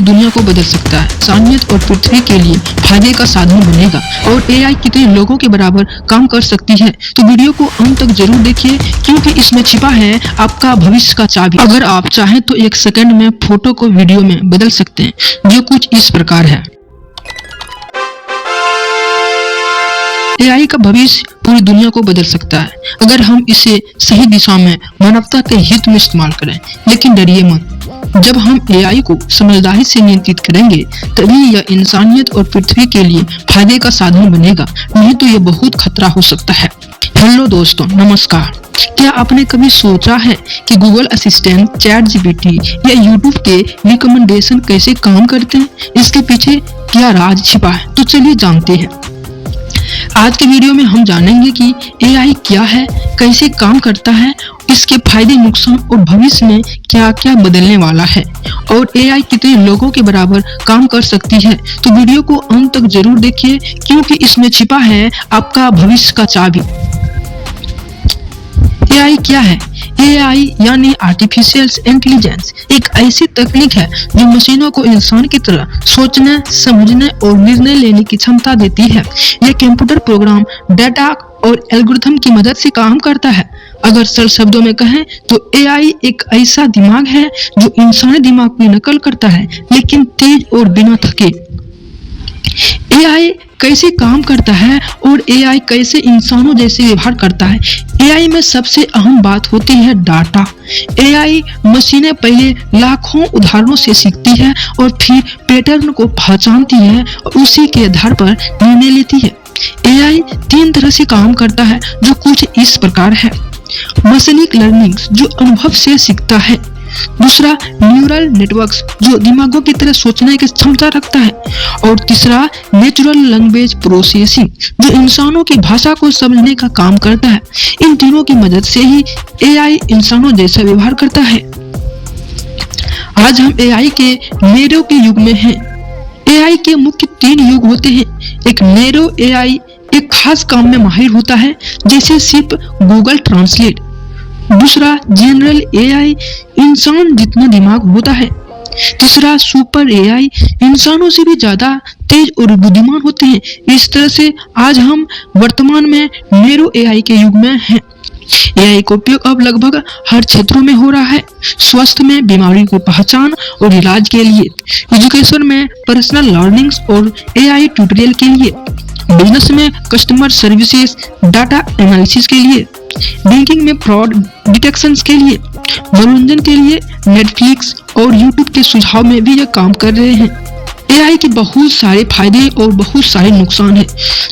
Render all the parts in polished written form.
दुनिया को बदल सकता है। इंसानियत और पृथ्वी के लिए फायदे का साधन बनेगा और एआई कितने लोगों के बराबर काम कर सकती है। तो वीडियो को अंत तक जरूर देखिए क्योंकि इसमें छिपा है आपका भविष्य का चाबी। अगर आप चाहें तो एक सेकंड में फोटो को वीडियो में बदल सकते हैं, जो कुछ इस प्रकार है। एआई का भविष्य पूरी दुनिया को बदल सकता है अगर हम इसे सही दिशा में मानवता के हित में इस्तेमाल करें। लेकिन डरिए मत, जब हम एआई को समझदारी से नियंत्रित करेंगे तभी यह इंसानियत और पृथ्वी के लिए फायदे का साधन बनेगा, नहीं तो यह बहुत खतरा हो सकता है। हेलो दोस्तों, नमस्कार। क्या आपने कभी सोचा है कि गूगल असिस्टेंट, चैटजीपीटी या यूट्यूब के रिकमेंडेशन कैसे काम करते हैं? इसके पीछे क्या राज छिपा है? तो चलिए जानते हैं। आज के वीडियो में हम जानेंगे कि एआई क्या है, कैसे काम करता है, इसके फायदे, नुकसान और भविष्य में क्या क्या बदलने वाला है और एआई कितने लोगों के बराबर काम कर सकती है। तो वीडियो को अंत तक जरूर देखिए क्योंकि इसमें छिपा है आपका भविष्य का चाबी। एआई क्या है? एआई यानी आर्टिफिशियल इंटेलिजेंस एक ऐसी तकनीक है जो मशीनों को इंसान की तरह सोचने, समझने और निर्णय लेने की क्षमता देती है। यह कंप्यूटर प्रोग्राम, डेटा और एल्गोरिथम की मदद से काम करता है। अगर सरल शब्दों में कहें तो एआई एक ऐसा दिमाग है जो इंसानी दिमाग की नकल करता है, लेकिन तेज और बिना थके। एआई कैसे काम करता है और एआई कैसे इंसानों जैसे व्यवहार करता है? एआई में सबसे अहम बात होती है डाटा। एआई मशीनें पहले लाखों उदाहरणों से सीखती है और फिर पैटर्न को पहचानती है और उसी के आधार पर निर्णय लेती है। एआई 3 तरह से काम करता है, जो कुछ इस प्रकार है। मशीन लर्निंग, जो अनुभव से सीखता है। दूसरा, न्यूरल नेटवर्क्स, जो दिमागों की तरह सोचने की क्षमता रखता है। और तीसरा, नेचुरल लैंग्वेज प्रोसेसिंग, जो इंसानों की भाषा को समझने का काम करता है। इन तीनों की मदद से ही एआई इंसानों जैसा व्यवहार करता है। आज हम एआई के नेरो के युग में हैं। एआई के मुख्य 3 युग होते हैं। एक नेरो एआई एक खास काम में माहिर होता है, जैसे सिर्फ गूगल ट्रांसलेट। दूसरा, जनरल एआई, इंसान जितना दिमाग होता है। तीसरा, सुपर एआई, इंसानों से भी ज्यादा तेज और बुद्धिमान होते हैं। इस तरह से आज हम वर्तमान में नेरो एआई के युग में हैं। एआई का उपयोग अब लगभग हर क्षेत्रों में हो रहा है। स्वास्थ्य में बीमारी को पहचान और इलाज के लिए, एजुकेशन में पर्सनल लर्निंग और एआई ट्यूटोरियल के लिए, बिजनेस में कस्टमर सर्विसेज, डाटा एनालिसिस के लिए, बैंकिंग में फ्रॉड डिटेक्शन के लिए, मनोरंजन के लिए नेटफ्लिक्स और यूट्यूब के सुझाव में भी यह काम कर रहे हैं। एआई के बहुत सारे फायदे और बहुत सारे नुकसान हैं,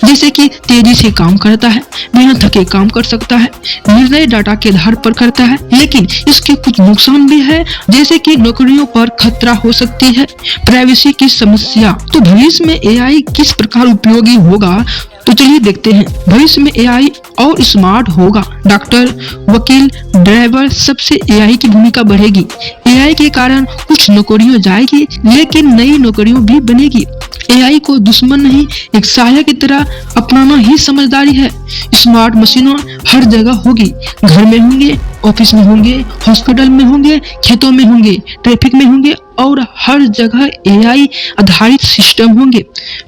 जैसे कि तेजी से काम करता है, बिना थके काम कर सकता है, निर्णय डाटा के आधार पर करता है। लेकिन इसके कुछ नुकसान भी है, जैसे कि नौकरियों पर खतरा हो सकती है, प्राइवेसी की समस्या। तो भविष्य में एआई किस प्रकार उपयोगी होगा, तो चलिए देखते हैं। भविष्य में एआई और स्मार्ट होगा। डॉक्टर, वकील, ड्राइवर, सबसे एआई की भूमिका बढ़ेगी। एआई के कारण कुछ नौकरियां जाएगी, लेकिन नई नौकरियां भी बनेगी। एआई को दुश्मन नहीं, एक सहायक की तरह अपनाना ही समझदारी है। स्मार्ट मशीनें हर जगह होगी, घर में होंगे, ऑफिस में होंगे, हॉस्पिटल में होंगे, खेतों में होंगे, ट्रैफिक में होंगे और हर जगह एआई आधारित सिस्टम होंगे।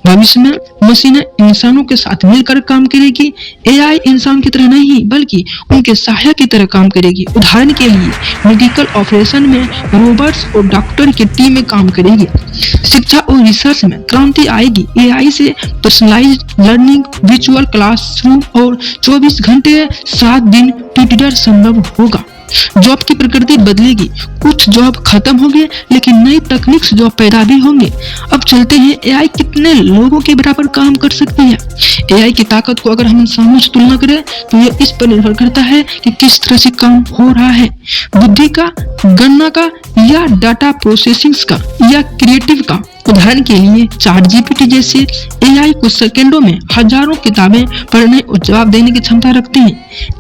भविष्य में मशीनें इंसानों के साथ मिलकर काम करेगी। एआई इंसान की तरह नहीं बल्कि उनके सहायक की तरह काम करेगी। उदाहरण के लिए मेडिकल ऑपरेशन में रोबोट्स और डॉक्टर की टीम में काम करेगी। शिक्षा और रिसर्च में क्रांति आएगी। एआई से पर्सनलाइज्ड लर्निंग, वर्चुअल क्लासरूम और 24 घंटे 7 दिन ट्यूटर संभव होगा। जॉब की प्रकृति बदलेगी, कुछ जॉब खत्म होंगे लेकिन नई तकनीक से जॉब पैदा भी होंगे। अब चलते हैं एआई कितने लोगों के बराबर काम कर सकती है। एआई की ताकत को अगर हम इंसानों से तुलना करें तो यह इस पर निर्भर करता है कि किस तरह से काम हो रहा है, बुद्धि का, गणना का या डाटा प्रोसेसिंग का या क्रिएटिव का। उदाहरण के लिए चैटजीपीटी जैसे एआई कुछ सेकंडों में हजारों किताबें पढ़ने और जवाब देने की क्षमता रखते हैं।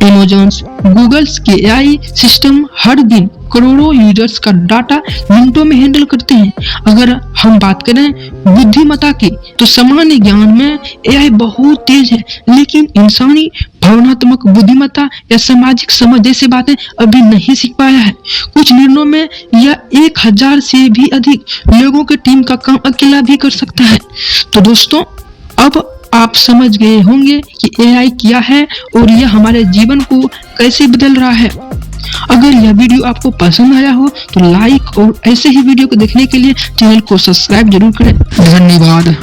अमेज़न, गूगल के एआई सिस्टम हर दिन करोड़ों यूजर्स का डाटा मिनटों में हैंडल करते हैं। अगर हम बात करें बुद्धिमत्ता की, तो सामान्य ज्ञान में एआई बहुत तेज है, लेकिन इंसानी भावनात्मक बुद्धिमत्ता या सामाजिक समझ जैसी बातें अभी नहीं सीख पाया है। कुछ निर्णयों में यह 1000 से भी अधिक लोगों की टीम का काम अकेला भी कर सकता है। तो दोस्तों, अब आप समझ गए होंगे कि एआई क्या है और यह हमारे जीवन को कैसे बदल रहा है। अगर यह वीडियो आपको पसंद आया हो तो लाइक और ऐसे ही वीडियो को देखने के लिए चैनल को सब्सक्राइब जरूर करें। धन्यवाद।